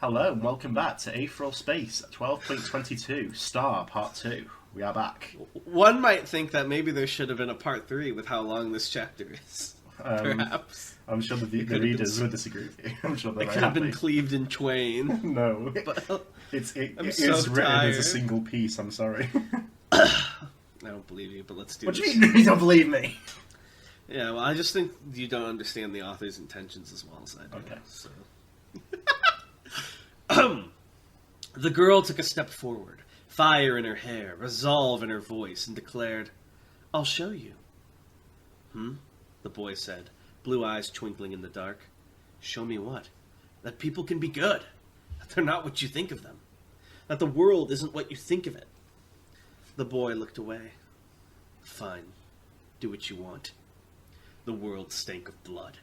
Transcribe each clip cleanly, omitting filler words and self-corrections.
Hello and welcome back to Aetheral Space 12.22 Star Part 2. We are back. One might think that maybe there should have been a part 3 with how long this chapter is. Perhaps. I'm sure the readers would disagree with you. I'm sure they're It very could have happy. been cleaved in twain. No. But It I'm is so written tired. as a single piece, I'm sorry. I don't believe you, but let's do What do this. you mean you don't believe me? Yeah, well, I just think you don't understand the author's intentions as well as I do. Okay. So. The girl took a step forward, fire in her hair, resolve in her voice, and declared, "I'll show you." The boy said, blue eyes twinkling in the dark. "Show me what?" "That people can be good. That they're not what you think of them. That the world isn't what you think of it." The boy looked away. "Fine. Do what you want." The world stank of blood.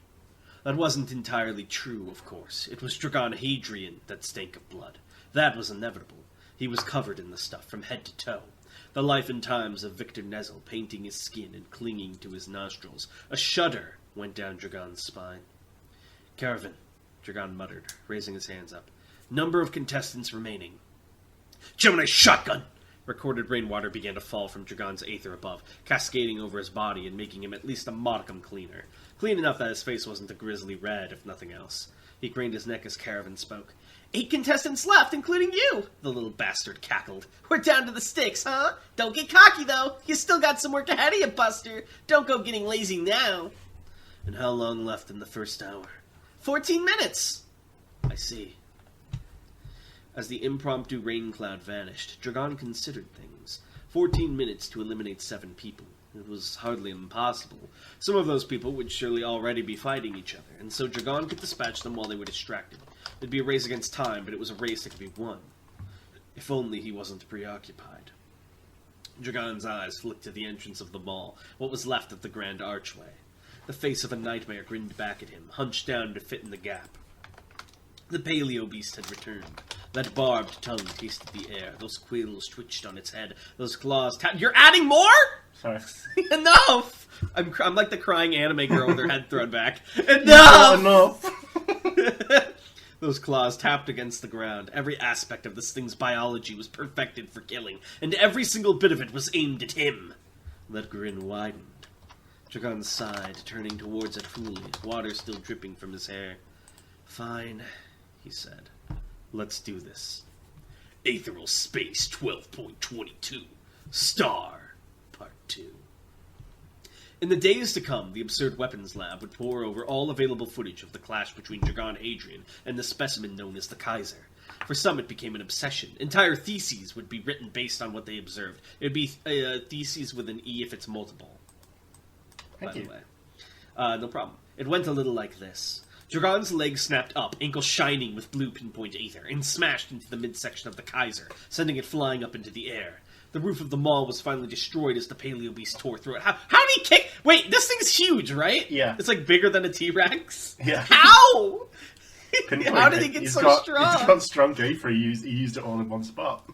That wasn't entirely true, of course. It was Dragon Hadrian that stank of blood. That was inevitable. He was covered in the stuff from head to toe. The life and times of Victor Nezel painting his skin and clinging to his nostrils. A shudder went down Dragon's spine. "Caravan," Dragon muttered, raising his hands up. "Number of contestants remaining." "Gemini shotgun!" Recorded rainwater began to fall from Dragon's aether above, cascading over his body and making him at least a modicum cleaner. Clean enough that his face wasn't a grisly red, if nothing else. He craned his neck as Caravan spoke. "8 contestants left, including you!" the little bastard cackled. "We're down to the sticks, huh? Don't get cocky, though. You still got some work ahead of you, Buster. Don't go getting lazy now." "And how long left in the first hour?" 14 minutes! "I see." As the impromptu rain cloud vanished, Dragon considered things. 14 minutes to eliminate 7 people. It was hardly impossible. Some of those people would surely already be fighting each other, and so Dragon could dispatch them while they were distracted. It'd be a race against time, but it was a race that could be won. If only he wasn't preoccupied. Dragon's eyes flicked to the entrance of the mall, what was left of the grand archway. The face of a nightmare grinned back at him, hunched down to fit in the gap. The paleo beast had returned. That barbed tongue tasted the air. Those quills twitched on its head. Those claws tapped. "You're adding more?" Sorry. Enough! I'm like the crying anime girl with her head thrown back. Enough! Enough! Those claws tapped against the ground. Every aspect of this thing's biology was perfected for killing, and every single bit of it was aimed at him. That grin widened. Dragon sighed, turning towards it fully, water still dripping from his hair. "Fine," he said. "Let's do this." Aetheral Space 12.22 Star Part 2. In the days to come, the Absurd Weapons Lab would pore over all available footage of the clash between Dragon Hadrian and the specimen known as the Kaiser. For some, it became an obsession. Entire theses would be written based on what they observed. It would be theses with an E if it's multiple. Thank you. The way. No problem. It went a little like this. Dragon's leg snapped up, ankle shining with blue pinpoint aether, and smashed into the midsection of the Kaiser, sending it flying up into the air. The roof of the mall was finally destroyed as the paleo beast tore through it. How did he kick? Wait, this thing's huge, right? Yeah. It's like bigger than a T-Rex? Yeah. How? Couldn't How quite did he make- get he's so got, strong? He's got strong aether. He used it all in one spot.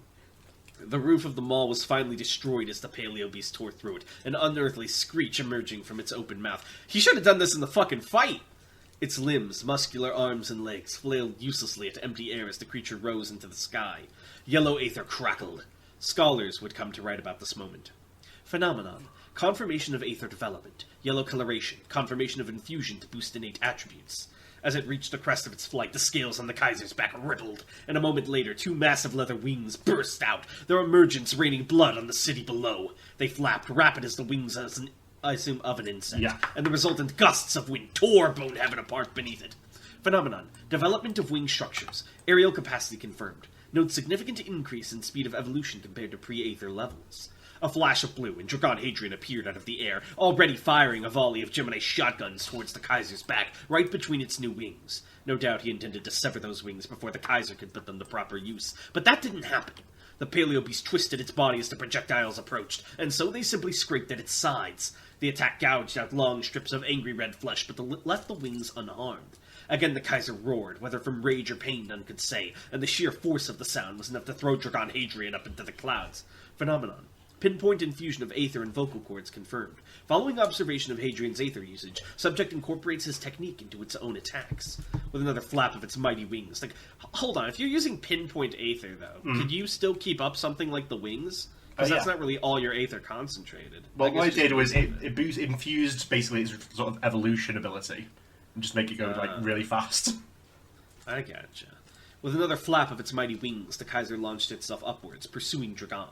The roof of the mall was finally destroyed as the paleo beast tore through it, an unearthly screech emerging from its open mouth. He should have done this in the fucking fight! Its limbs, muscular arms and legs, flailed uselessly at empty air as the creature rose into the sky. Yellow aether crackled. Scholars would come to write about this moment. Phenomenon. Confirmation of aether development. Yellow coloration. Confirmation of infusion to boost innate attributes. As it reached the crest of its flight, the scales on the Kaiser's back rippled, and a moment later, 2 massive leather wings burst out, their emergence raining blood on the city below. They flapped, rapid as the wings of an insect, Yeah. and the resultant gusts of wind tore bone heaven apart beneath it. Phenomenon. Development of wing structures. Aerial capacity confirmed. Note significant increase in speed of evolution compared to pre-aether levels. A flash of blue, and Dragon Hadrian appeared out of the air, already firing a volley of Gemini shotguns towards the Kaiser's back, right between its new wings. No doubt he intended to sever those wings before the Kaiser could put them to proper use, but that didn't happen. The paleo beast twisted its body as the projectiles approached, and so they simply scraped at its sides. The attack gouged out long strips of angry red flesh, but left the wings unharmed. Again the Kaiser roared, whether from rage or pain none could say, and the sheer force of the sound was enough to throw Dragon Hadrian up into the clouds. Phenomenon. Pinpoint infusion of aether and vocal cords confirmed. Following observation of Hadrian's aether usage, subject incorporates his technique into its own attacks. With another flap of its mighty wings. Like, hold on, if you're using pinpoint aether, though, could you still keep up something like the wings? Because that's not really all your aether concentrated. Well, what it did was it infused basically its sort of evolution ability. And just make it go, like, really fast. I gotcha. With another flap of its mighty wings, the Kaiser launched itself upwards, pursuing Dragon.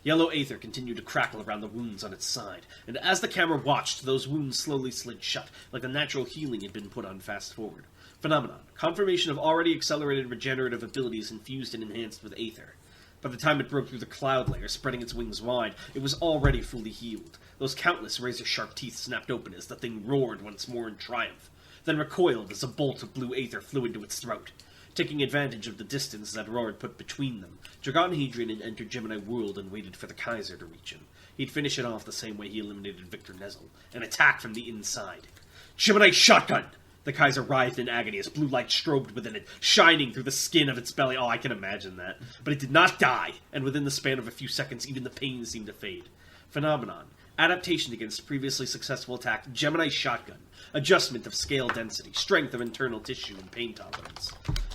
Yellow aether continued to crackle around the wounds on its side, and as the camera watched, those wounds slowly slid shut, like the natural healing had been put on fast forward. Phenomenon. Confirmation of already accelerated regenerative abilities infused and enhanced with aether. By the time it broke through the cloud layer, spreading its wings wide, it was already fully healed. Those countless razor-sharp teeth snapped open as the thing roared once more in triumph, then recoiled as a bolt of blue aether flew into its throat. Taking advantage of the distance that roar had put between them, Dragon Hadrian had entered Gemini World and waited for the Kaiser to reach him. He'd finish it off the same way he eliminated Victor Nezel, an attack from the inside. Gemini shotgun! The Kaiser writhed in agony as blue light strobed within it, shining through the skin of its belly. Oh, I can imagine that. But it did not die, and within the span of a few seconds, even the pain seemed to fade. Phenomenon. Adaptation against previously successful attack, Gemini shotgun. Adjustment of scale density, strength of internal tissue, and pain tolerance.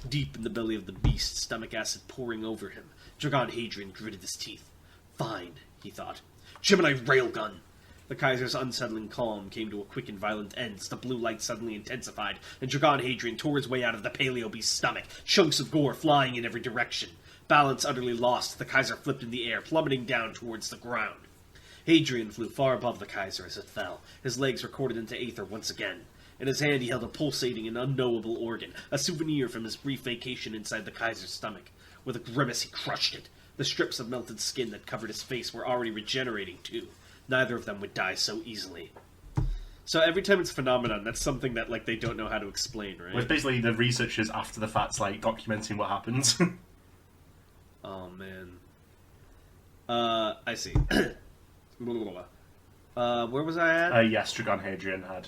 Deep in the belly of the beast, stomach acid pouring over him, Dragon Hadrian gritted his teeth. Fine, he thought. Gemini railgun! The Kaiser's unsettling calm came to a quick and violent end as the blue light suddenly intensified, and Dragon Hadrian tore his way out of the paleo beast's stomach, chunks of gore flying in every direction. Balance utterly lost, the Kaiser flipped in the air, plummeting down towards the ground. Hadrian flew far above the Kaiser as it fell, his legs recorded into aether once again. In his hand he held a pulsating and unknowable organ, a souvenir from his brief vacation inside the Kaiser's stomach. With a grimace he crushed it. The strips of melted skin that covered his face were already regenerating too. Neither of them would die so easily. So every time it's phenomenon, that's something that, like, they don't know how to explain, right? Well, it's basically the researchers after the fact, like, documenting what happens. Oh, man. I see. Where was I at? Yes, Dragon Hadrian had.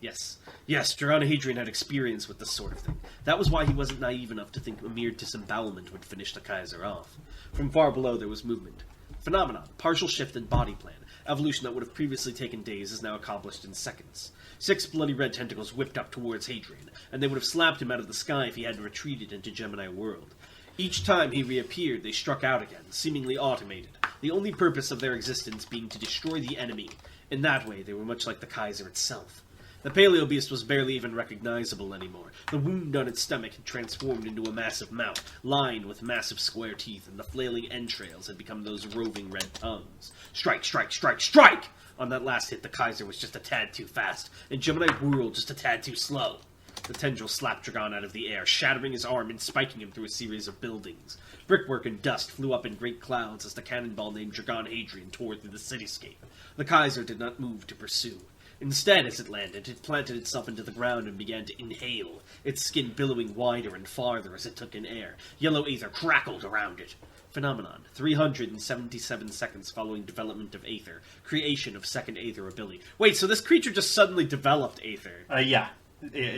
Yes, Dragon Hadrian had experience with this sort of thing. That was why he wasn't naive enough to think a mere disembowelment would finish the Kaiser off. From far below there was movement. Phenomenon, partial shift in body plan. Evolution that would have previously taken days is now accomplished in seconds. 6 bloody red tentacles whipped up towards Hadrian, and they would have slapped him out of the sky if he hadn't retreated into Gemini World. Each time he reappeared, they struck out again, seemingly automated, the only purpose of their existence being to destroy the enemy. In that way, they were much like the Kaiser itself. The paleo beast was barely even recognizable anymore. The wound on its stomach had transformed into a massive mouth, lined with massive square teeth, and the flailing entrails had become those roving red tongues. Strike, strike, strike, strike! On that last hit, the Kaiser was just a tad too fast, and Gemini World just a tad too slow. The tendril slapped Dragon out of the air, shattering his arm and spiking him through a series of buildings. Brickwork and dust flew up in great clouds as the cannonball named Dragon Hadrian tore through the cityscape. The Kaiser did not move to pursue. Instead, as it landed, it planted itself into the ground and began to inhale, its skin billowing wider and farther as it took in air. Yellow aether crackled around it. Phenomenon. 377 seconds following development of aether. Creation of second aether ability. Wait, so this creature just suddenly developed aether? Yeah.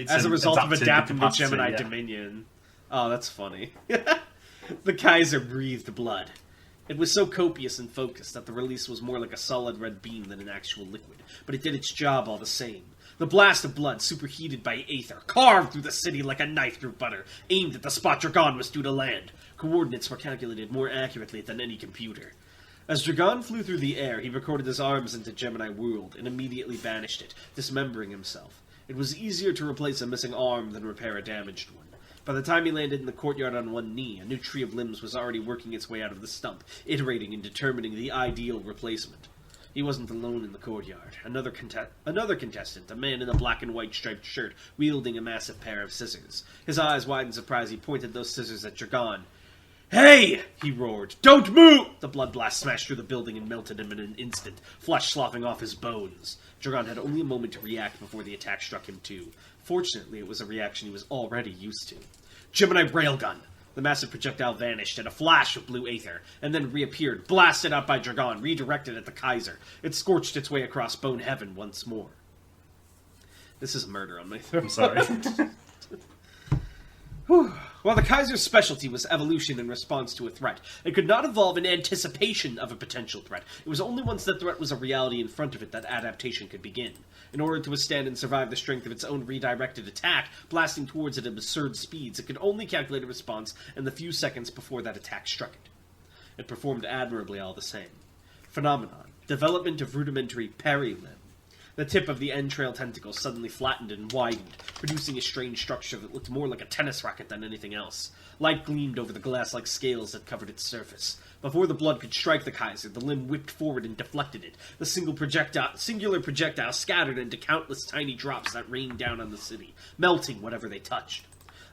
As a result of adapting to Gemini Dominion. Oh, that's funny. The Kaiser breathed blood. It was so copious and focused that the release was more like a solid red beam than an actual liquid, but it did its job all the same. The blast of blood, superheated by aether, carved through the city like a knife through butter, aimed at the spot Dragon was due to land. Coordinates were calculated more accurately than any computer. As Dragon flew through the air, he recorded his arms into Gemini World and immediately banished it, dismembering himself. It was easier to replace a missing arm than repair a damaged one. By the time he landed in the courtyard on one knee, a new tree of limbs was already working its way out of the stump, iterating and determining the ideal replacement. He wasn't alone in the courtyard. Another contestant, a man in a black and white striped shirt, wielding a massive pair of scissors. His eyes wide in surprise, he pointed those scissors at Dragon. "Hey!" he roared. "Don't move!" The blood blast smashed through the building and melted him in an instant, flesh sloughing off his bones. Dragon had only a moment to react before the attack struck him too. Fortunately, it was a reaction he was already used to. Gemini railgun! The massive projectile vanished in a flash of blue aether, and then reappeared, blasted out by Dragon, redirected at the Kaiser. It scorched its way across bone heaven once more. This is murder on my throat. I'm sorry. Whew. While the Kaiser's specialty was evolution in response to a threat, it could not evolve in anticipation of a potential threat. It was only once that threat was a reality in front of it that adaptation could begin. In order to withstand and survive the strength of its own redirected attack, blasting towards it at absurd speeds, it could only calculate a response in the few seconds before that attack struck it. It performed admirably all the same. Phenomenon. Development of rudimentary perilimb. The tip of the entrail tentacle suddenly flattened and widened, producing a strange structure that looked more like a tennis racket than anything else. Light gleamed over the glass-like scales that covered its surface. Before the blood could strike the Kaiser, the limb whipped forward and deflected it. The singular projectile scattered into countless tiny drops that rained down on the city, melting whatever they touched.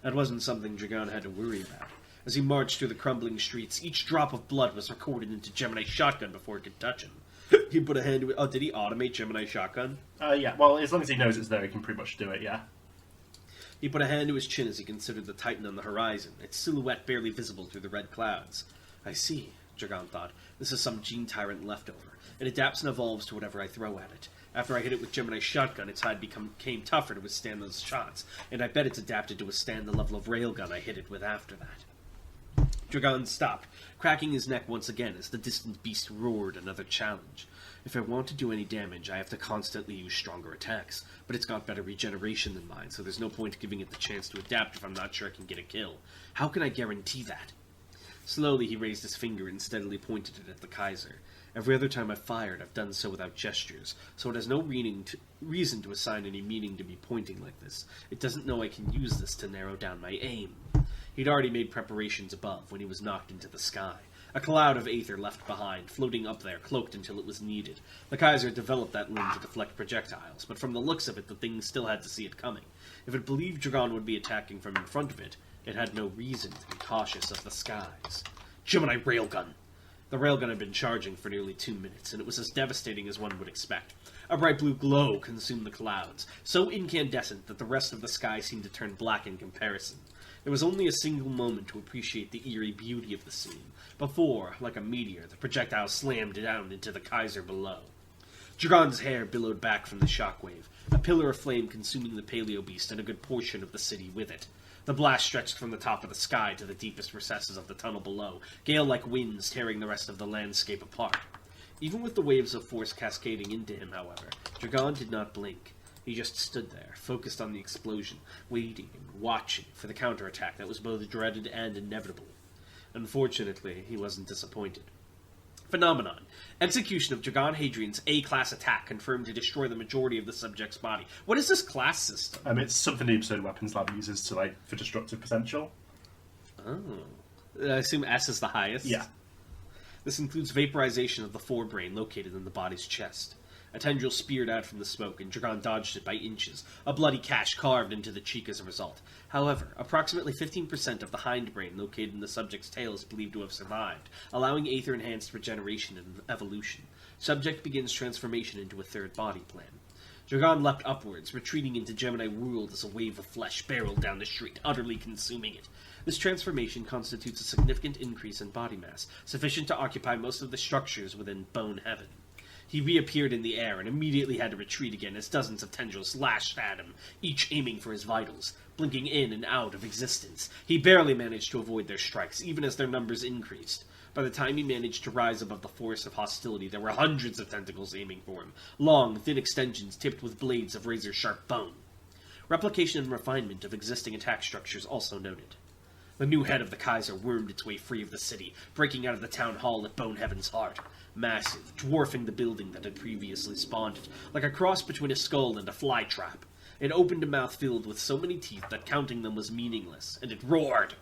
That wasn't something Dragon had to worry about. As he marched through the crumbling streets, each drop of blood was recorded into Gemini's shotgun before it could touch him. He put a hand to it. Oh, did he automate Gemini's shotgun? Yeah, well, as long as he knows it's there, he can pretty much do it, yeah. He put a hand to his chin as he considered the Titan on the horizon, its silhouette barely visible through the red clouds. I see, Dragon thought. This is some gene tyrant leftover. It adapts and evolves to whatever I throw at it. After I hit it with Gemini's shotgun, its hide became tougher to withstand those shots, and I bet it's adapted to withstand the level of railgun I hit it with after that. Dragon stopped, cracking his neck once again as the distant beast roared another challenge. If I want to do any damage, I have to constantly use stronger attacks, but it's got better regeneration than mine, so there's no point giving it the chance to adapt if I'm not sure I can get a kill. How can I guarantee that? Slowly he raised his finger and steadily pointed it at the Kaiser. Every other time I've fired, I've done so without gestures, so it has no reason to assign any meaning to me pointing like this. It doesn't know I can use this to narrow down my aim. He'd already made preparations above when he was knocked into the sky. A cloud of aether left behind, floating up there, cloaked until it was needed. The Kaiser developed that limb to deflect projectiles, but from the looks of it, the thing still had to see it coming. If it believed Dragon would be attacking from in front of it, it had no reason to be cautious of the skies. Gemini railgun! The railgun had been charging for nearly 2 minutes, and it was as devastating as one would expect. A bright blue glow consumed the clouds, so incandescent that the rest of the sky seemed to turn black in comparison. There was only a single moment to appreciate the eerie beauty of the scene, before, like a meteor, the projectile slammed down into the Kaiser below. Dragon's hair billowed back from the shockwave, a pillar of flame consuming the paleo beast and a good portion of the city with it. The blast stretched from the top of the sky to the deepest recesses of the tunnel below, gale-like winds tearing the rest of the landscape apart. Even with the waves of force cascading into him, however, Dragon did not blink. He just stood there, focused on the explosion, waiting and watching for the counterattack that was both dreaded and inevitable. Unfortunately, he wasn't disappointed. Phenomenon. Execution of Dragon Hadrian's A-class attack confirmed to destroy the majority of the subject's body. What is this class system? It's something the Absurd Weapons Lab uses to, for destructive potential. Oh. I assume S is the highest? Yeah. This includes vaporization of the forebrain located in the body's chest. A tendril speared out from the smoke, and Dragon dodged it by inches, a bloody gash carved into the cheek as a result. However, approximately 15% of the hindbrain located in the subject's tail is believed to have survived, allowing aether-enhanced regeneration and evolution. Subject begins transformation into a third body plan. Dragon leapt upwards, retreating into Gemini world as a wave of flesh barreled down the street, utterly consuming it. This transformation constitutes a significant increase in body mass, sufficient to occupy most of the structures within Bone Heaven. He reappeared in the air and immediately had to retreat again as dozens of tendrils lashed at him, each aiming for his vitals, blinking in and out of existence. He barely managed to avoid their strikes, even as their numbers increased. By the time he managed to rise above the force of hostility, there were hundreds of tentacles aiming for him, long, thin extensions tipped with blades of razor-sharp bone. Replication and refinement of existing attack structures also noted. The new head of the Kaiser wormed its way free of the city, breaking out of the town hall at Bone Heaven's heart. Massive, dwarfing the building that had previously spawned it, like a cross between a skull and a fly trap. It opened a mouth filled with so many teeth that counting them was meaningless, and it roared!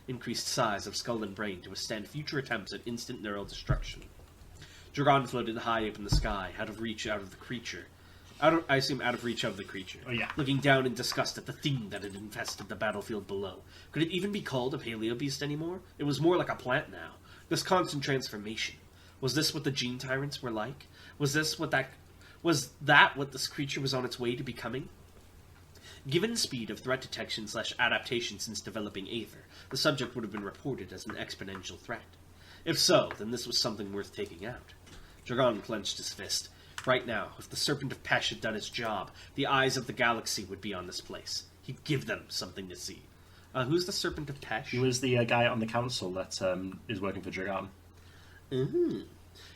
Increased size of skull and brain to withstand future attempts at instant neural destruction. Dragon floated high up in the sky, out of reach of the creature. Oh, yeah. Looking down in disgust at the thing that had infested the battlefield below. Could it even be called a paleo beast anymore? It was more like a plant now. This constant transformation. Was this what the gene tyrants were like? Was that what this creature was on its way to becoming? Given the speed of threat detection / adaptation since developing Aether, the subject would have been reported as an exponential threat. If so, then this was something worth taking out. Dragon clenched his fist. Right now, if the Serpent of Pesh had done its job, the eyes of the galaxy would be on this place. He'd give them something to see. Who's the Serpent of Tesh? He was the guy on the council that is working for Dragon. Mm-hmm.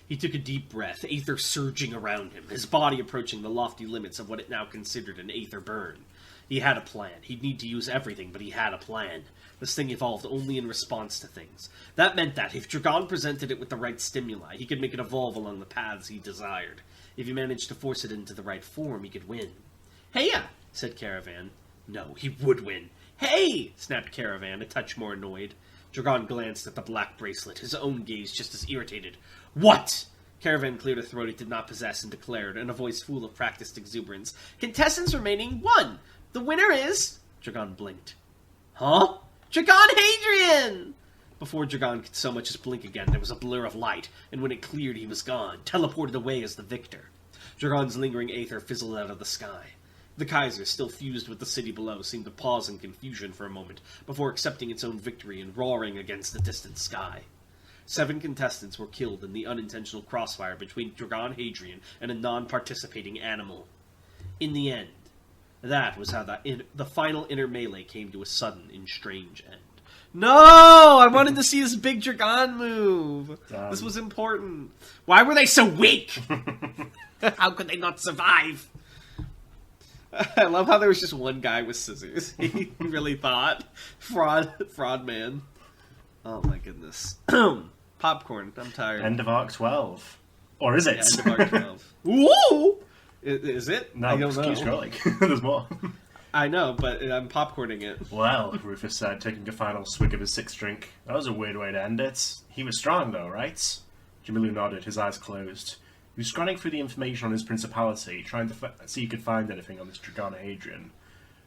He took a deep breath, aether surging around him, his body approaching the lofty limits of what it now considered an aether burn. He had a plan. He'd need to use everything, but he had a plan. This thing evolved only in response to things. That meant that, if Dragon presented it with the right stimuli, he could make it evolve along the paths he desired. If he managed to force it into the right form, he could win. "Hey-ya!" said Caravan. No, he would win. "Hey!" snapped Caravan, a touch more annoyed. Dragon glanced at the black bracelet, his own gaze just as irritated. "What?" Caravan cleared a throat it did not possess and declared, in a voice full of practiced exuberance. "Contestants remaining 1. The winner is..." Dragon blinked. "Huh?" "Dragon Hadrian!" Before Dragon could so much as blink again, there was a blur of light, and when it cleared, he was gone, teleported away as the victor. Dragon's lingering aether fizzled out of the sky. The Kaiser, still fused with the city below, seemed to pause in confusion for a moment, before accepting its own victory and roaring against the distant sky. 7 contestants were killed in the unintentional crossfire between Dragon Hadrian and a non-participating animal. In the end, that was how the final inner melee came to a sudden and strange end. No! I wanted to see this big Dragon move! This was important. Why were they so weak? How could they not survive? I love how there was just one guy with scissors. He really thought. Fraud man. Oh my goodness. Popcorn. I'm tired. End of Arc 12. Or is it? Yeah, end of Arc 12. Woo! Is it? No, I don't know. keep scrolling. There's more. I know, but I'm popcorning it. Well, Rufus said, taking a final swig of his 6th drink. That was a weird way to end it. He was strong, though, right? Jamilu nodded, his eyes closed. He was scanning through the information on his principality, trying to see if he could find anything on this Dragon Hadrian.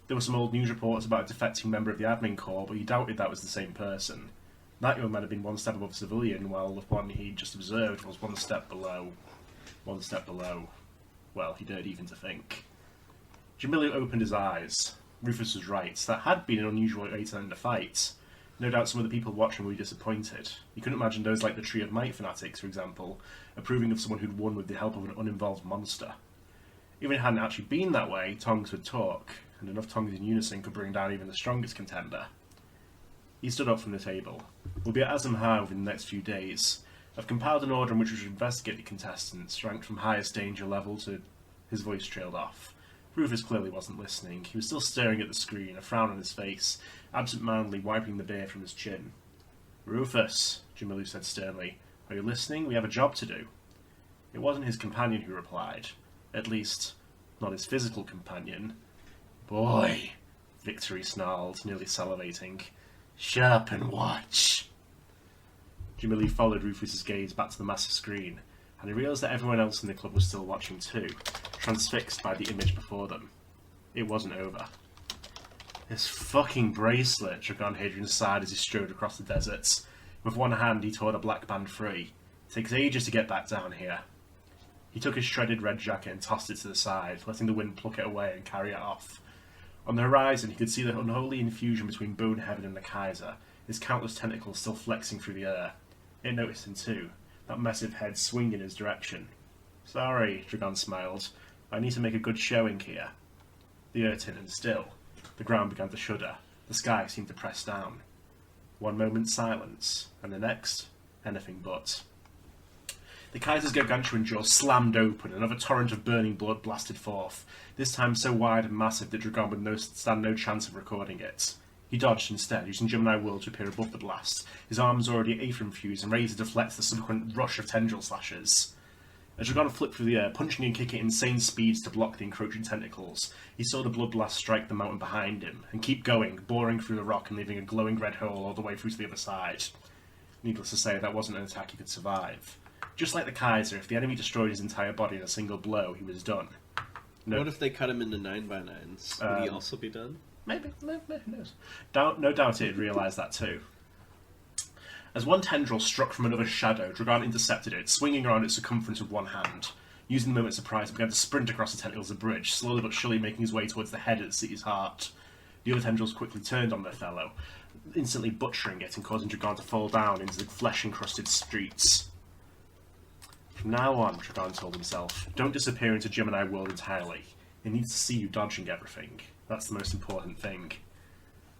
There were some old news reports about a defecting member of the admin corps, but he doubted that was the same person. That young man had been one step above civilian, while the one he just observed was one step below. One step below. Well, he dared even to think. Jamilu opened his eyes. Rufus was right. That had been an unusual way to end a fight. No doubt some of the people watching would be disappointed. You couldn't imagine those like the Tree of Might fanatics, for example, approving of someone who'd won with the help of an uninvolved monster. Even if it hadn't actually been that way, tongues would talk, and enough tongues in unison could bring down even the strongest contender. He stood up from the table. We'll be at Azamhar within the next few days. I've compiled an order in which we should investigate the contestants, ranked from highest danger level to... His voice trailed off. Rufus clearly wasn't listening. He was still staring at the screen, a frown on his face, absent-mindedly wiping the beer from his chin. "Rufus," Jamilu said sternly, "are you listening? We have a job to do." It wasn't his companion who replied. At least, not his physical companion. "Boy," Victory snarled, nearly salivating. "Shut up and watch." Jamilu followed Rufus's gaze back to the massive screen, and he realised that everyone else in the club was still watching too, transfixed by the image before them. It wasn't over. This fucking bracelet, Dragon Hadrian sighed as he strode across the deserts. With one hand he tore the black band free. It takes ages to get back down here. He took his shredded red jacket and tossed it to the side, letting the wind pluck it away and carry it off. On the horizon he could see the unholy infusion between Boneheaven and the Kaiser, his countless tentacles still flexing through the air. It noticed him too, that massive head swinging in his direction. "Sorry," Dragon smiled. "I need to make a good showing here." The earth tinted still. The ground began to shudder. The sky seemed to press down. One moment silence, and the next, anything but. The Kaiser's gargantuan jaw slammed open, another torrent of burning blood blasted forth, this time so wide and massive that Dragon would stand no chance of recording it. He dodged instead, using Gemini Will to appear above the blast, his arms already aether-infused and ready to deflect the subsequent rush of tendril slashes. As Dragon flipped through the air, punching and kicking at insane speeds to block the encroaching tentacles, he saw the blood blast strike the mountain behind him, and keep going, boring through the rock and leaving a glowing red hole all the way through to the other side. Needless to say, that wasn't an attack he could survive. Just like the Kaiser, if the enemy destroyed his entire body in a single blow, he was done. No. What if they cut him into 9x9s? Would he also be done? Maybe, who knows? No doubt it'd realise that too. As one tendril struck from another shadow, Dragon intercepted it, swinging around its circumference with one hand. Using the moment's surprise, he began to sprint across the tentacles of the bridge, slowly but surely making his way towards the head of the city's heart. The other tendrils quickly turned on their fellow, instantly butchering it and causing Dragon to fall down into the flesh-encrusted streets. From now on, Dragon told himself, don't disappear into Gemini World entirely. It needs to see you dodging everything. That's the most important thing.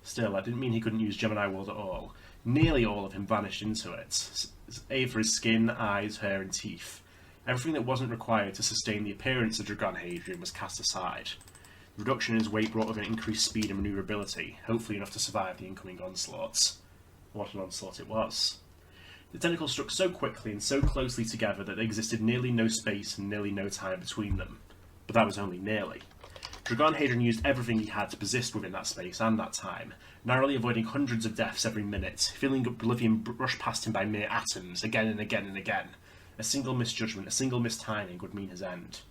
Still, that didn't mean he couldn't use Gemini World at all. Nearly all of him vanished into it, save for his skin, eyes, hair, and teeth. Everything that wasn't required to sustain the appearance of Dragon Hadrian was cast aside. The reduction in his weight brought with it increased speed and manoeuvrability, hopefully enough to survive the incoming onslaughts. What an onslaught it was. The tentacles struck so quickly and so closely together that there existed nearly no space and nearly no time between them. But that was only nearly. Dragon Hadrian used everything he had to persist within that space and that time, narrowly avoiding hundreds of deaths every minute, feeling oblivion brush past him by mere atoms, again and again and again. A single misjudgment, a single mistiming would mean his end.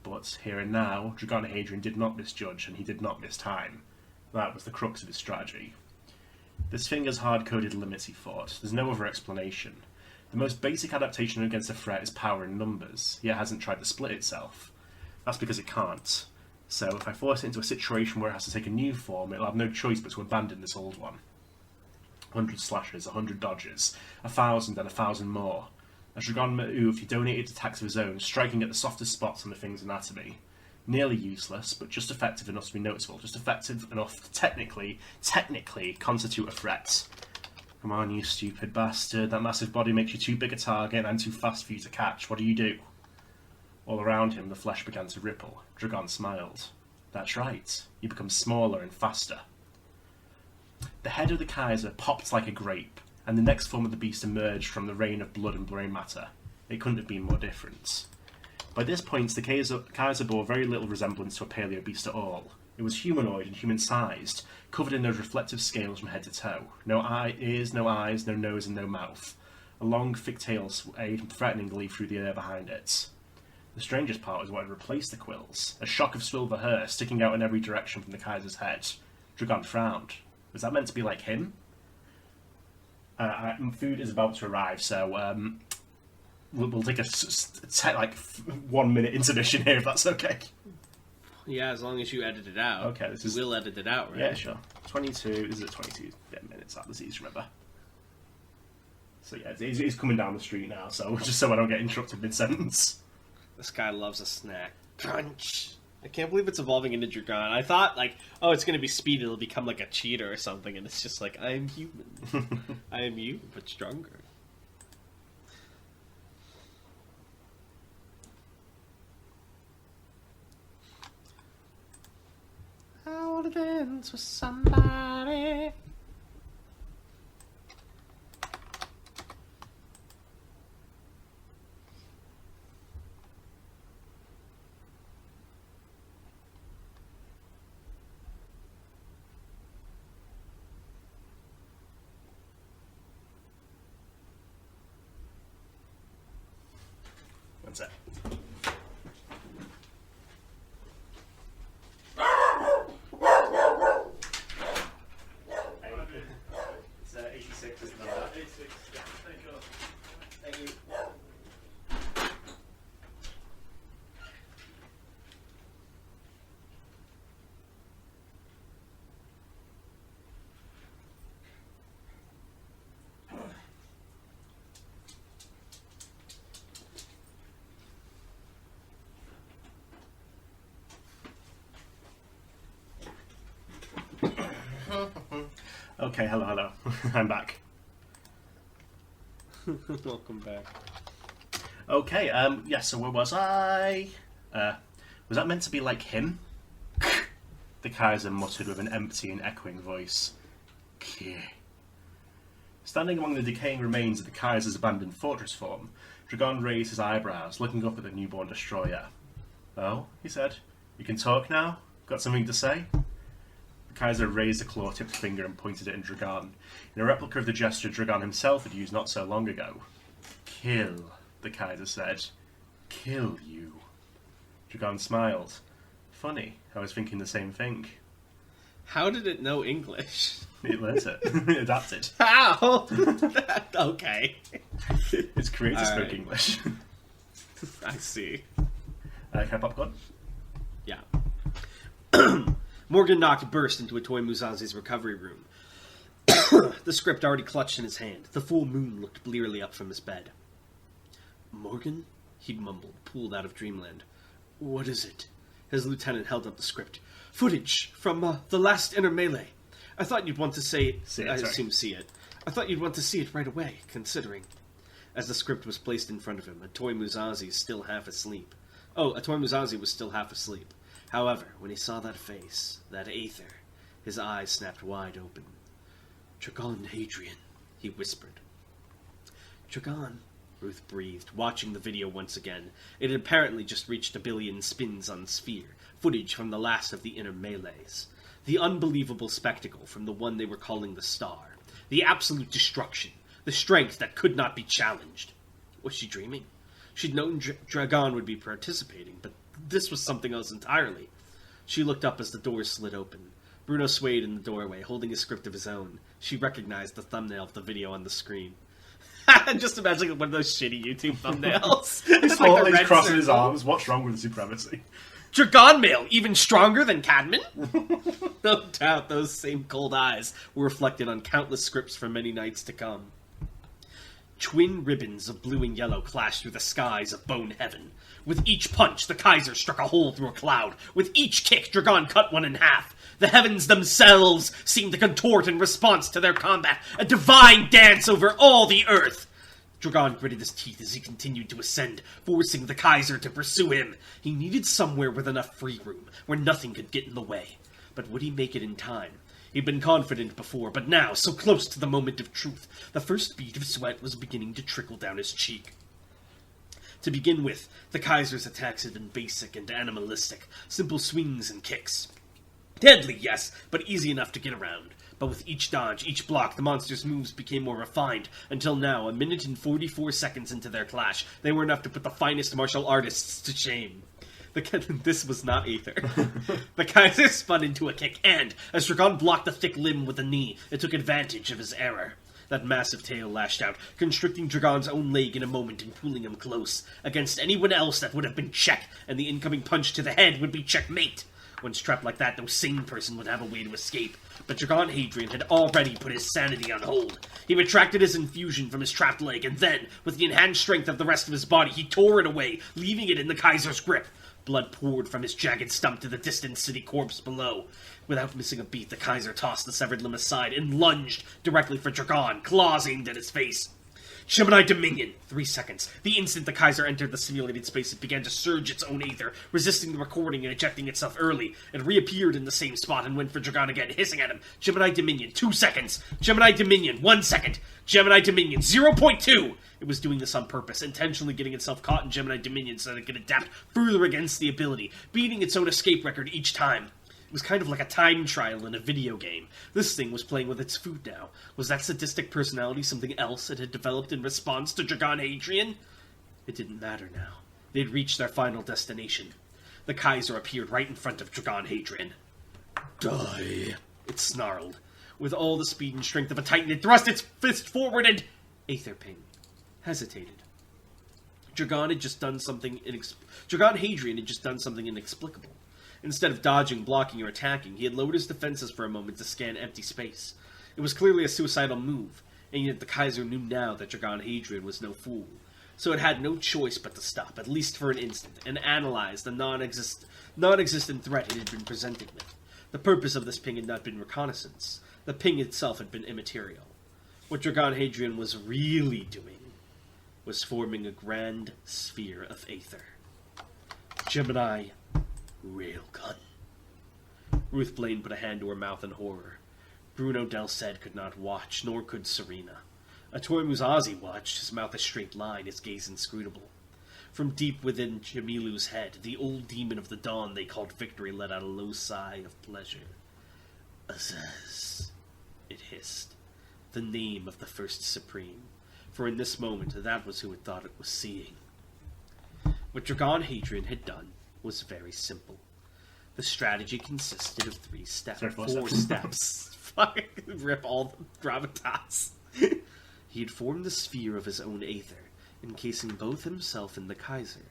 But, here and now, Dragon Hadrian did not misjudge, and he did not miss time. That was the crux of his strategy. This finger's hard-coded limits, he thought. There's no other explanation. The most basic adaptation against a threat is power in numbers, yet it hasn't tried to split itself. That's because it can't. So, if I force it into a situation where it has to take a new form, it'll have no choice but to abandon this old one. 100 slashes, 100 dodges, 1,000 and 1,000 more. As Dragon moved, he donated attacks of his own, striking at the softest spots on the thing's anatomy. Nearly useless, but just effective enough to be noticeable, just effective enough to technically constitute a threat. Come on, you stupid bastard, that massive body makes you too big a target and I'm too fast for you to catch. What do? All around him, the flesh began to ripple. Dragon smiled. That's right, you become smaller and faster. The head of the Kaiser popped like a grape, and the next form of the beast emerged from the rain of blood and brain matter. It couldn't have been more different. By this point, the Kaiser bore very little resemblance to a paleo beast at all. It was humanoid and human-sized, covered in those reflective scales from head to toe. No ears, no eyes, no nose, and no mouth. A long, thick tail swayed threateningly through the air behind it. The strangest part was what had replaced the quills, a shock of silver hair sticking out in every direction from the Kaiser's head. Dragon frowned. Was that meant to be like him? Food is about to arrive, so we'll take a 1 minute intermission here, if that's okay. Yeah, as long as you edit it out. Okay, You will edit it out, right? Yeah, sure. 22, this is 22 minutes out, that's easy to remember. So yeah, he's coming down the street now, so just so I don't get interrupted mid-sentence. This guy loves a snack. Crunch! I can't believe it's evolving into Dragon. I thought, it's going to be speed, it'll become like a cheetah or something, and it's just like, I am human. I am you, but stronger. I want to dance with somebody. That's it. It's 86, isn't it? 86, yeah. Thank you. Okay, hello. I'm back. Welcome back. Okay, yeah, so where was I? Was that meant to be like him? The Kaiser muttered with an empty and echoing voice. Standing among the decaying remains of the Kaiser's abandoned fortress form, Dragon raised his eyebrows, looking up at the newborn destroyer. Oh, he said, you can talk now? Got something to say? The Kaiser raised a claw-tipped finger and pointed it at Dragon, in a replica of the gesture Dragon himself had used not so long ago. Kill, the Kaiser said. Kill you. Dragon smiled. Funny, I was thinking the same thing. How did it know English? It learnt it. It adapted. How? Okay. Its creator spoke Alright. English. I see. Can I popcorn? Yeah. Morgan Nock burst into a Toy Muzanzi's recovery room. The script already clutched in his hand. The full moon looked blearily up from his bed. Morgan? He'd mumbled, pulled out of dreamland. What is it? His lieutenant held up the script. Footage from the last inner melee. I thought you'd want to say... See it, I sorry. assume see it. I thought you'd want to see it right away, considering... As the script was placed in front of him, Atoy Muzazi still half asleep. Oh, Atoy Muzazi was still half asleep. However, when he saw that face, that Aether, his eyes snapped wide open. "Dragon Hadrian," he whispered. "Dragon," Ruth breathed, watching the video once again. It had apparently just reached 1 billion spins on Sphere, footage from the last of the inner melees. The unbelievable spectacle from the one they were calling the Star. The absolute destruction. The strength that could not be challenged. Was she dreaming? She'd known Dragon would be participating, but this was something else entirely. She looked up as the door slid open. Bruno swayed in the doorway, holding a script of his own. She recognized the thumbnail of the video on the screen. Just imagine one of those shitty YouTube thumbnails. He's It's like a falling, red crossing his circle. arms. What's wrong with supremacy? Dragon male, even stronger than Cadman? No doubt those same cold eyes were reflected on countless scripts for many nights to come. Twin ribbons of blue and yellow clashed through the skies of Bone Heaven. With each punch, the Kaiser struck a hole through a cloud. With each kick, Dragon cut one in half. The heavens themselves seemed to contort in response to their combat, a divine dance over all the earth. Dragon gritted his teeth as he continued to ascend, forcing the Kaiser to pursue him. He needed somewhere with enough free room, where nothing could get in the way. But would he make it in time? He'd been confident before, but now, so close to the moment of truth, the first bead of sweat was beginning to trickle down his cheek. To begin with, the Kaiser's attacks had been basic and animalistic, simple swings and kicks. Deadly, yes, but easy enough to get around. But with each dodge, each block, the monster's moves became more refined, until now, 1 minute and 44 seconds into their clash, they were enough to put the finest martial artists to shame. This was not Aether. The Kaiser spun into a kick, and, as Dragon blocked the thick limb with a knee, it took advantage of his error. That massive tail lashed out, constricting Dragon's own leg in a moment and pulling him close. Against anyone else that would have been check, and the incoming punch to the head would be checkmate. When trapped like that, no sane person would have a way to escape. But Dragon Hadrian had already put his sanity on hold. He retracted his infusion from his trapped leg, and then, with the enhanced strength of the rest of his body, he tore it away, leaving it in the Kaiser's grip. Blood poured from his jagged stump to the distant city corpse below. Without missing a beat, the Kaiser tossed the severed limb aside and lunged directly for Dragon, claws aimed at his face. Gemini Dominion! 3 seconds. The instant the Kaiser entered the simulated space, it began to surge its own Aether, resisting the recording and ejecting itself early. It reappeared in the same spot and went for Dragon again, hissing at him. Gemini Dominion, 2 seconds. Gemini Dominion, 1 second. Gemini Dominion, 0.2! It was doing this on purpose, intentionally getting itself caught in Gemini Dominion so that it could adapt further against the ability, beating its own escape record each time. It was kind of like a time trial in a video game. This thing was playing with its food now. Was that sadistic personality something else it had developed in response to Dragon Hadrian? It didn't matter now. They'd reached their final destination. The Kaiser appeared right in front of Dragon Hadrian. Die, it snarled. With all the speed and strength of a titan, it thrust its fist forward and... Aether Ping hesitated. Dragon Hadrian had just done something inexplicable. Instead of dodging, blocking, or attacking, he had lowered his defenses for a moment to scan empty space. It was clearly a suicidal move, and yet the Kaiser knew now that Dragon Hadrian was no fool. So it had no choice but to stop, at least for an instant, and analyze the non-existent threat it had been presenting with. The purpose of this ping had not been reconnaissance. The ping itself had been immaterial. What Dragon Hadrian was really doing was forming a grand sphere of Aether. Gemini Railgun. Ruth Blaine put a hand to her mouth in horror. Bruno Del Ced could not watch, nor could Serena. Atoy Muzazi watched, his mouth a straight line, his gaze inscrutable. From deep within Jamilu's head, the old demon of the dawn they called Victory let out a low sigh of pleasure. Azaz, it hissed, the name of the First Supreme, for in this moment that was who it thought it was seeing. What Dragon Hadrian had done was very simple. The strategy consisted of 3 steps. Sorry, 4 steps. Fuck, rip all the gravitas. He had formed the sphere of his own Aether, encasing both himself and the Kaiser.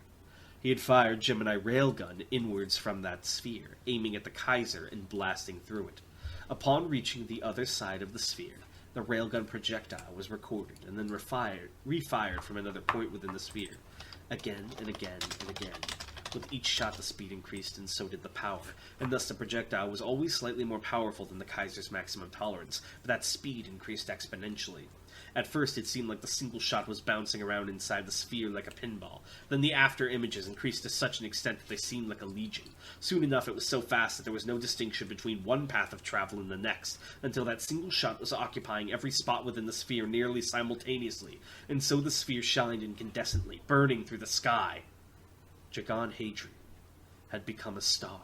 He had fired Gemini Railgun inwards from that sphere, aiming at the Kaiser and blasting through it. Upon reaching the other side of the sphere, the railgun projectile was recorded and then refired from another point within the sphere, again and again and again, With each shot, the speed increased, and so did the power, and thus the projectile was always slightly more powerful than the Kaiser's maximum tolerance, but that speed increased exponentially. At first, it seemed like the single shot was bouncing around inside the sphere like a pinball. Then the after images increased to such an extent that they seemed like a legion. Soon enough, it was so fast that there was no distinction between one path of travel and the next, until that single shot was occupying every spot within the sphere nearly simultaneously, and so the sphere shined incandescently, burning through the sky. Dragon Hadrian had become a star.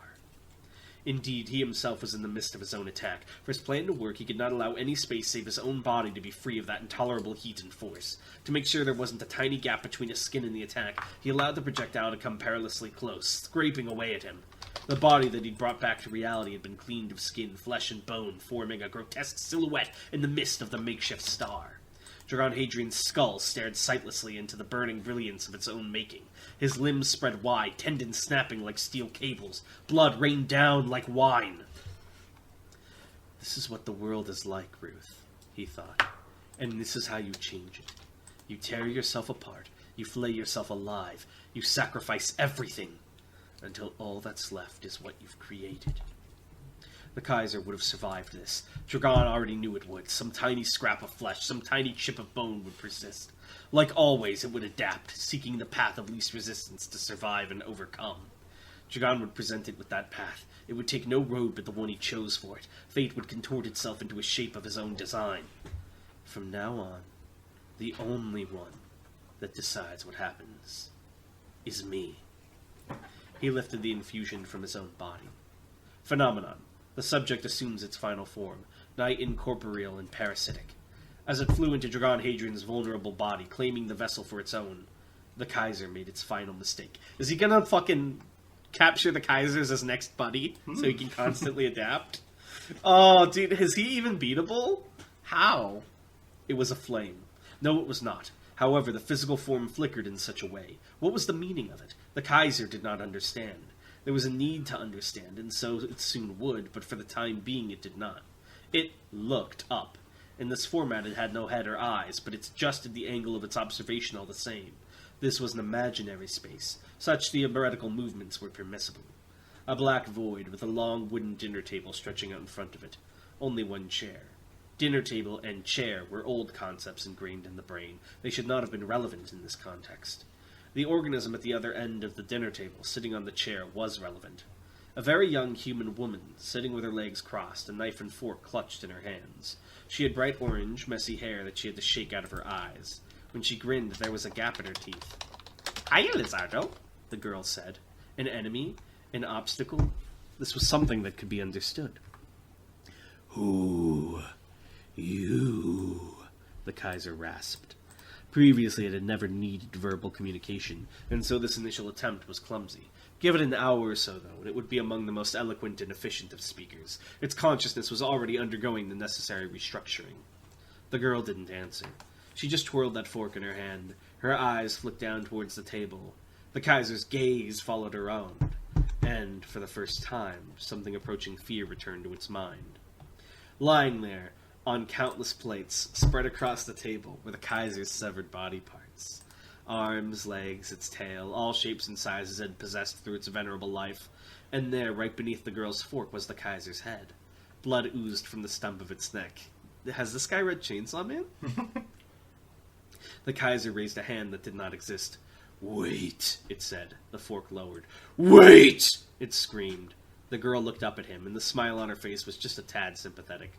Indeed, he himself was in the midst of his own attack. For his plan to work, he could not allow any space save his own body to be free of that intolerable heat and force. To make sure there wasn't a tiny gap between his skin and the attack, he allowed the projectile to come perilously close, scraping away at him. The body that he'd brought back to reality had been cleaned of skin, flesh, and bone, forming a grotesque silhouette in the midst of the makeshift star. Dragon Hadrian's skull stared sightlessly into the burning brilliance of its own making. His limbs spread wide, tendons snapping like steel cables. Blood rained down like wine. This is what the world is like, Ruth, he thought. And this is how you change it. You tear yourself apart. You flay yourself alive. You sacrifice everything. Until all that's left is what you've created. The Kaiser would have survived this. Dragon already knew it would. Some tiny scrap of flesh, some tiny chip of bone would persist. Like always, it would adapt, seeking the path of least resistance to survive and overcome. Dragon would present it with that path. It would take no road but the one he chose for it. Fate would contort itself into a shape of his own design. From now on, the only one that decides what happens is me. He lifted the infusion from his own body. Phenomenon. The subject assumes its final form, nigh incorporeal and parasitic. As it flew into Dragon Hadrian's vulnerable body, claiming the vessel for its own, the Kaiser made its final mistake. Is he gonna fucking capture the Kaiser as his next buddy, so he can constantly adapt? Oh, dude, is he even beatable? How? It was a flame. No, it was not. However, the physical form flickered in such a way. What was the meaning of it? The Kaiser did not understand. There was a need to understand, and so it soon would, but for the time being it did not. It looked up. In this format it had no head or eyes, but it adjusted the angle of its observation all the same. This was an imaginary space. Such theoretical movements were permissible. A black void with a long wooden dinner table stretching out in front of it. Only one chair. Dinner table and chair were old concepts ingrained in the brain. They should not have been relevant in this context. The organism at the other end of the dinner table, sitting on the chair, was relevant. A very young human woman, sitting with her legs crossed, a knife and fork clutched in her hands. She had bright orange, messy hair that she had to shake out of her eyes. When she grinned, there was a gap in her teeth. "Hiya, Lizardo," the girl said. An enemy? An obstacle? This was something that could be understood. "Who? You?" the Kaiser rasped. Previously, it had never needed verbal communication, and so this initial attempt was clumsy. Give it an hour or so, though, and it would be among the most eloquent and efficient of speakers. Its consciousness was already undergoing the necessary restructuring. The girl didn't answer. She just twirled that fork in her hand. Her eyes flicked down towards the table. The Kaiser's gaze followed her own, and, for the first time, something approaching fear returned to its mind. Lying there, on countless plates, spread across the table, were the Kaiser's severed body parts. Arms, legs, its tail, all shapes and sizes it had possessed through its venerable life. And there, right beneath the girl's fork, was the Kaiser's head. Blood oozed from the stump of its neck. Has this guy read Chainsaw Man? The Kaiser raised a hand that did not exist. "Wait," it said. The fork lowered. "Wait!" it screamed. The girl looked up at him, and the smile on her face was just a tad sympathetic.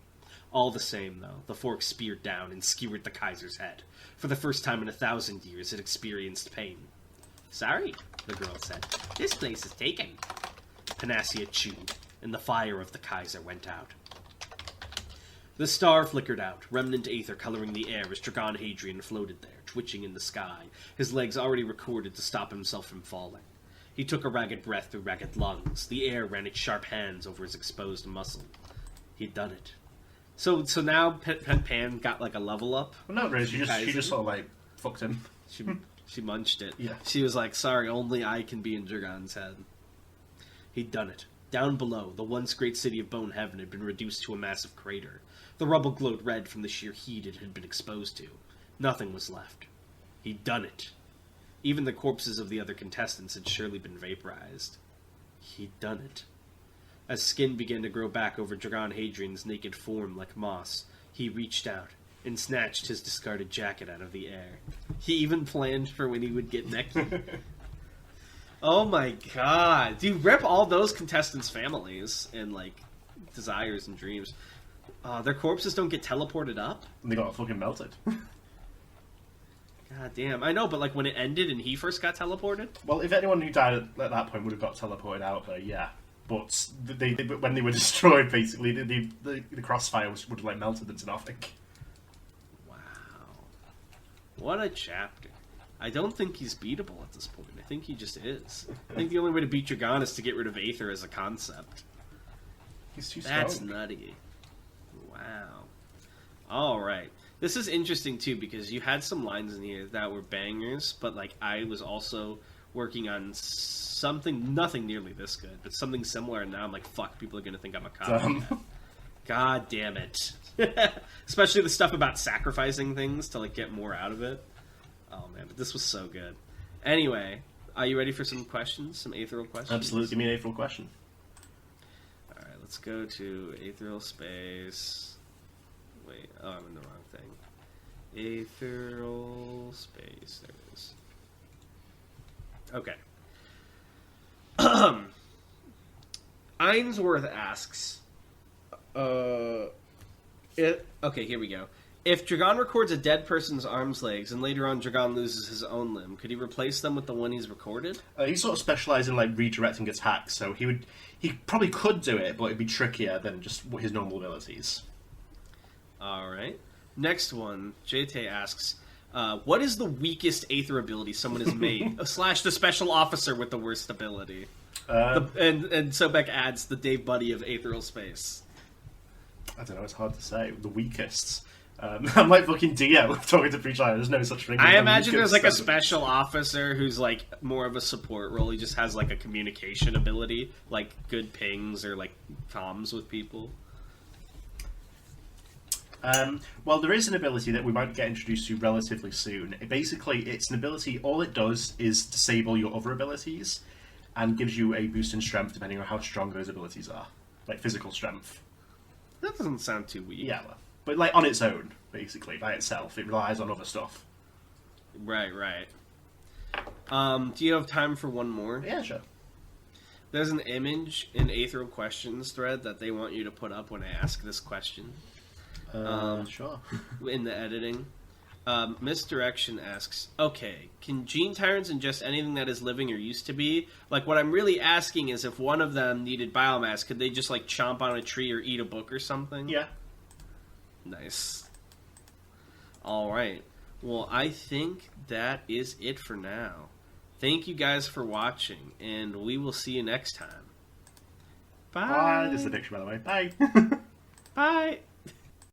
All the same, though, the fork speared down and skewered the Kaiser's head. For the first time in 1,000 years, it experienced pain. "Sorry," the girl said. "This place is taken." Panacea chewed, and the fire of the Kaiser went out. The star flickered out, remnant aether coloring the air as Dragon Hadrian floated there, twitching in the sky, his legs already recorded to stop himself from falling. He took a ragged breath through ragged lungs. The air ran its sharp hands over his exposed muscle. He'd done it. So now Pan got like a level up. Well, not really. She just sort of like fucked him. She munched it. Yeah. She was like, "Sorry, only I can be in Dragon's head." He'd done it. Down below, the once great city of Bone Heaven had been reduced to a massive crater. The rubble glowed red from the sheer heat it had been exposed to. Nothing was left. He'd done it. Even the corpses of the other contestants had surely been vaporized. He'd done it. As skin began to grow back over Dragon Hadrian's naked form like moss, he reached out and snatched his discarded jacket out of the air. He even planned for when he would get naked. Oh my god. Dude, rip all those contestants' families and, like, desires and dreams. Their corpses don't get teleported up? They got fucking melted. God damn. I know, but, like, when it ended and he first got teleported? Well, if anyone who died at that point would have got teleported out there, yeah. But they when they were destroyed, basically, the crossfire would have, like, melted them to nothing. Wow. What a chapter. I don't think he's beatable at this point. I think he just is. I think the only way to beat Dragon is to get rid of Aether as a concept. He's too strong. That's nutty. Wow. Alright. This is interesting, too, because you had some lines in here that were bangers, but, like, I was also working on something, nothing nearly this good, but something similar, and now I'm like, fuck, people are going to think I'm a cop. God damn it. Especially the stuff about sacrificing things to, like, get more out of it. Oh, man, but this was so good. Anyway, are you ready for some questions? Some Aetheral questions? Absolutely. Give me an Aetheral question. Alright, let's go to Aetheral Space. Wait, oh, I'm in the wrong thing. Aetheral Space. There it is. Okay. Ainsworth asks, okay, here we go. If Dragon records a dead person's arms, legs, and later on Dragon loses his own limb, could he replace them with the one he's recorded? He sort of specialised in, like, redirecting attacks, so he probably could do it, but it'd be trickier than just his normal abilities. Alright. Next one, JT asks, what is the weakest Aether ability someone has made? / the special officer with the worst ability. And Sobek adds the Dave Buddy of Aetheral Space. I don't know, it's hard to say. The weakest. I'm like fucking Dio talking to Preach. There's no such thing. I imagine there's like a special officer who's like more of a support role. He just has like a communication ability, like good pings or like comms with people. Well, there is an ability that we might get introduced to relatively soon. Basically, it's an ability, all it does is disable your other abilities and gives you a boost in strength depending on how strong those abilities are. Like physical strength. That doesn't sound too weak. Yeah, well, but like on its own, basically, by itself. It relies on other stuff. Right. Do you have time for one more? Yeah, sure. There's an image in Aetheral Questions thread that they want you to put up when I ask this question. Sure. In the editing. Misdirection asks, okay, can gene tyrants ingest anything that is living or used to be? Like, what I'm really asking is if one of them needed biomass, could they just, like, chomp on a tree or eat a book or something? Yeah. Nice. Alright. Well, I think that is it for now. Thank you guys for watching, and we will see you next time. Bye! This is the picture, by the way. Bye! Bye!